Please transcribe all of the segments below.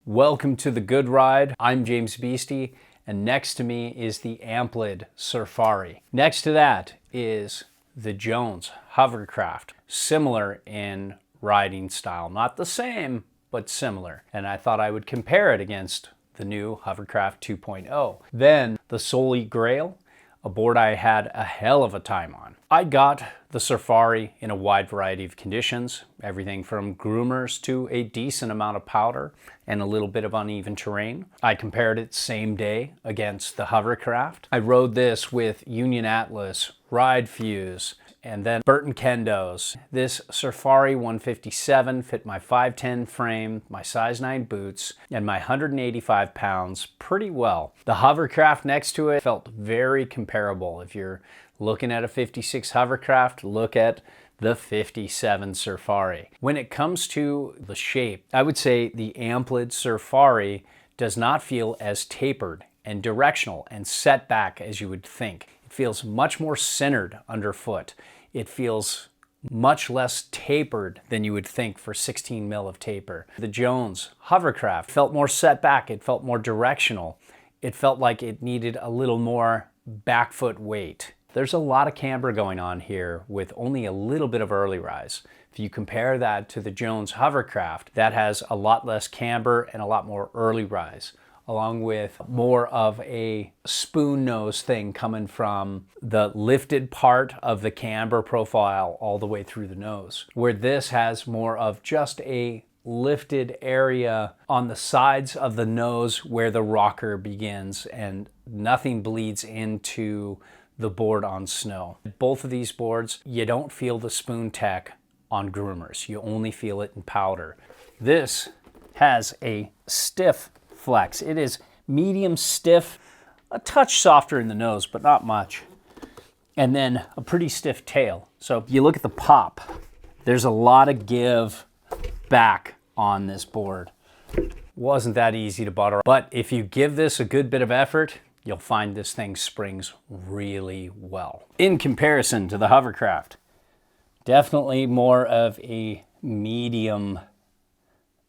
Welcome to the Good Ride. I'm James Beastie, and next to me is the Amplid Surfari. Next to that is the Jones Hovercraft, similar in riding style. Not the same, but similar. And I thought I would compare it against the new Hovercraft 2.0. Then the Holy Grail, a board I had a hell of a time on. I got the Surfari in a wide variety of conditions, everything from groomers to a decent amount of powder and a little bit of uneven terrain. I compared it same day against the Hovercraft. I rode this with Union Atlas, Ride Fuse, and then Burton Kendos. This Surfari 157 fit my 5'10 frame, my size 9 boots, and my 185 pounds pretty well. The Hovercraft next to it felt very comparable. If you're looking at a 56 Hovercraft, look at the 57 Surfari. When it comes to the shape, I would say the Amplid Surfari does not feel as tapered and directional and set back as you would think. It feels much more centered underfoot. It feels much less tapered than you would think for 16 mil of taper. The Jones Hovercraft felt more set back. It felt more directional. It felt like it needed a little more back foot weight. There's a lot of camber going on here with only a little bit of early rise. If you compare that to the Jones Hovercraft, that has a lot less camber and a lot more early rise, along with more of a spoon nose thing coming from the lifted part of the camber profile all the way through the nose, where this has more of just a lifted area on the sides of the nose where the rocker begins and nothing bleeds into the board on snow. Both of these boards, you don't feel the spoon tech on groomers. You only feel it in powder. This has a stiff flex. It is medium stiff, a touch softer in the nose, but not much. And then a pretty stiff tail. So if you look at the pop, there's a lot of give back on this board. Wasn't that easy to butter, but if you give this a good bit of effort, you'll find this thing springs really well. In comparison to the Hovercraft, definitely more of a medium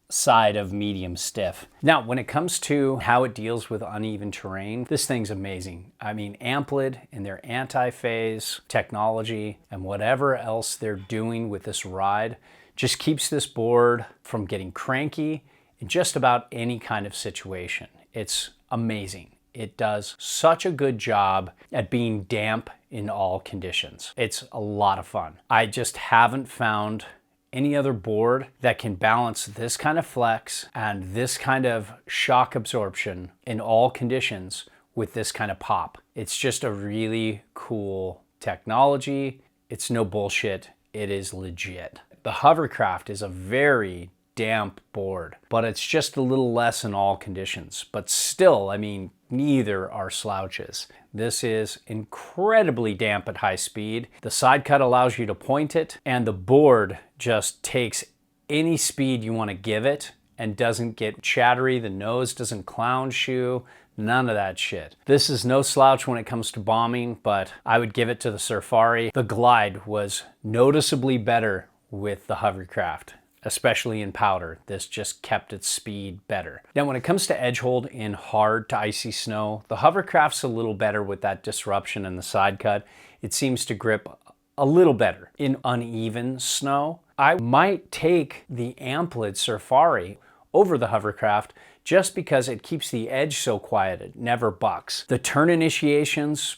side of medium stiff. Now, when it comes to how it deals with uneven terrain, this thing's amazing. I mean, Amplid and their anti-phase technology and whatever else they're doing with this ride just keeps this board from getting cranky in just about any kind of situation. It's amazing. It does such a good job at being damp in all conditions. It's a lot of fun. I just haven't found any other board that can balance this kind of flex and this kind of shock absorption in all conditions with this kind of pop. It's just a really cool technology. It's no bullshit. It is legit. The Hovercraft is a very damp board, but it's just a little less in all conditions. But still, I mean, neither are slouches. This is incredibly damp at high speed. The side cut allows you to point it, and the board just takes any speed you want to give it and doesn't get chattery. The nose doesn't clown shoe. None of that shit. This is no slouch when it comes to bombing, but I would give it to the Surfari. The glide was noticeably better with the Hovercraft, especially in powder. This just kept its speed better. Now, when it comes to edge hold in hard to icy snow, the Hovercraft's a little better with that disruption in the side cut. It seems to grip a little better in uneven snow. I might take the Amplid Surfari over the Hovercraft just because it keeps the edge so quiet. It never bucks. The turn initiations,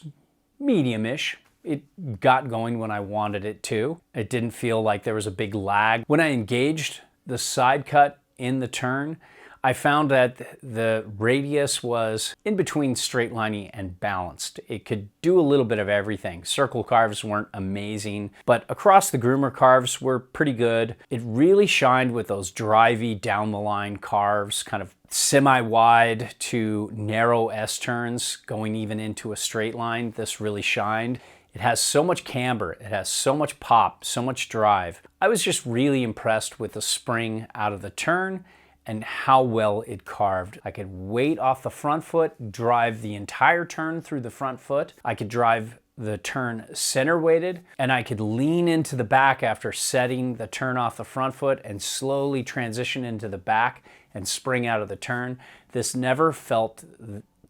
medium-ish. It got going when I wanted it to. It didn't feel like there was a big lag. When I engaged the side cut in the turn, I found that the radius was in between straight liney and balanced. It could do a little bit of everything. Circle carves weren't amazing, but across the groomer carves were pretty good. It really shined with those drivey down the line carves, kind of semi-wide to narrow S-turns going even into a straight line. This really shined. It has so much camber, it has so much pop, so much drive. I was just really impressed with the spring out of the turn and how well it carved. I could weight off the front foot, drive the entire turn through the front foot. I could drive the turn center weighted, and I could lean into the back after setting the turn off the front foot and slowly transition into the back and spring out of the turn. This never felt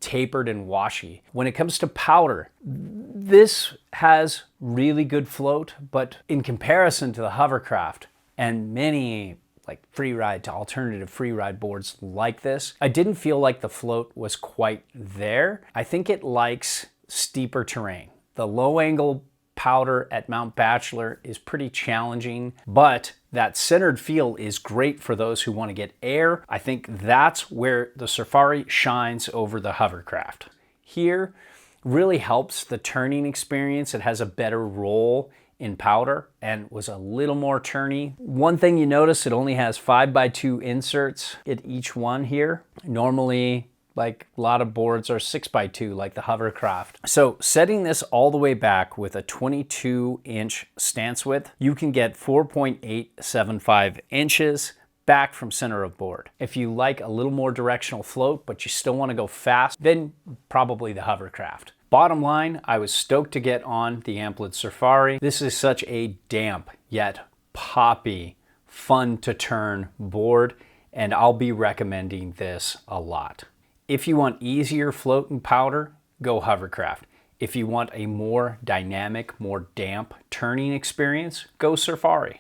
tapered and washy. When it comes to powder, this has really good float, but in comparison to the Hovercraft and many like freeride to alternative freeride boards like this, I didn't feel like the float was quite there. I think it likes steeper terrain. The low angle powder at Mount Bachelor is pretty challenging, but that centered feel is great for those who want to get air. I think that's where the Surfari shines over the Hovercraft. Here really helps the turning experience. It has a better roll in powder and was a little more turny. One thing you notice, it only has 5x2 inserts at each one here. Normally, like a lot of boards are 6x2 like the Hovercraft. So setting this all the way back with a 22-inch stance width, you can get 4.875 inches back from center of board. If you like a little more directional float, but you still want to go fast, then probably the Hovercraft. Bottom line, I was stoked to get on the Amplid Surfari. This is such a damp yet poppy, fun to turn board, and I'll be recommending this a lot. If you want easier float and powder, go Hovercraft. If you want a more dynamic, more damp turning experience, go Surfari.